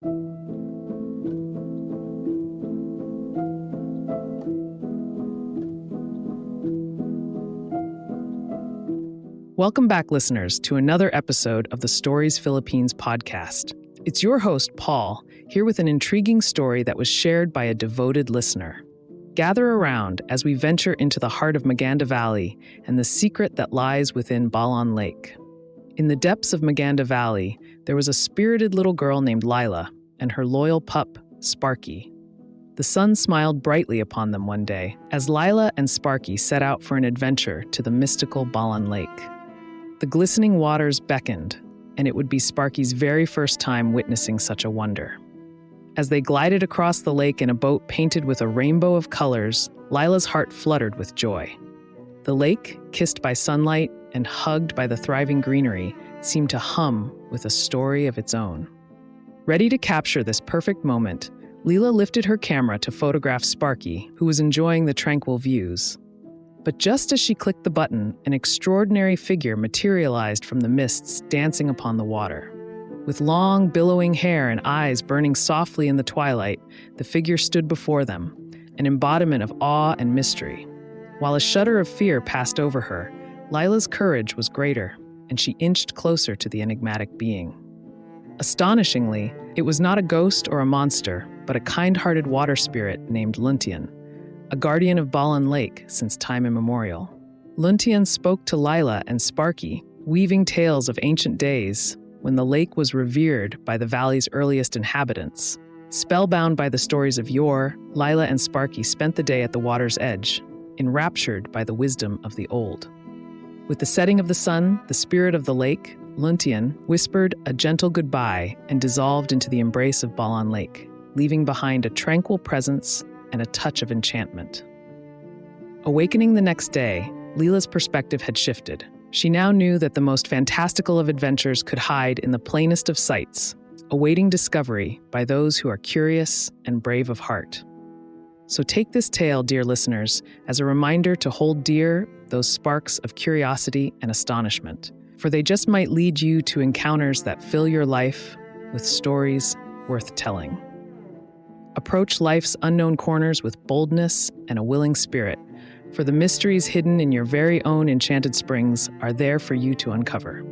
Welcome back, listeners, to another episode of the Stories Philippines podcast. It's your host, Paul, here with an intriguing story that was shared by a devoted listener. Gather around as we venture into the heart of Maganda Valley and the secret that lies within Balon Lake. In the depths of Maganda Valley, there was a spirited little girl named Lila and her loyal pup, Sparky. The sun smiled brightly upon them one day as Lila and Sparky set out for an adventure to the mystical Balon Lake. The glistening waters beckoned, and it would be Sparky's very first time witnessing such a wonder. As they glided across the lake in a boat painted with a rainbow of colors, Lila's heart fluttered with joy. The lake, kissed by sunlight and hugged by the thriving greenery, seemed to hum with a story of its own. Ready to capture this perfect moment, Lila lifted her camera to photograph Sparky, who was enjoying the tranquil views. But just as she clicked the button, an extraordinary figure materialized from the mists dancing upon the water. With long, billowing hair and eyes burning softly in the twilight, the figure stood before them, an embodiment of awe and mystery. While a shudder of fear passed over her, Lila's courage was greater, and she inched closer to the enigmatic being. Astonishingly, it was not a ghost or a monster, but a kind-hearted water spirit named Luntian, a guardian of Balon Lake since time immemorial. Luntian spoke to Lila and Sparky, weaving tales of ancient days when the lake was revered by the valley's earliest inhabitants. Spellbound by the stories of yore, Lila and Sparky spent the day at the water's edge, enraptured by the wisdom of the old. With the setting of the sun, the spirit of the lake, Luntian, whispered a gentle goodbye and dissolved into the embrace of Balon Lake, leaving behind a tranquil presence and a touch of enchantment. Awakening the next day, Lila's perspective had shifted. She now knew that the most fantastical of adventures could hide in the plainest of sights, awaiting discovery by those who are curious and brave of heart. So take this tale, dear listeners, as a reminder to hold dear those sparks of curiosity and astonishment, for they just might lead you to encounters that fill your life with stories worth telling. Approach life's unknown corners with boldness and a willing spirit, for the mysteries hidden in your very own enchanted springs are there for you to uncover.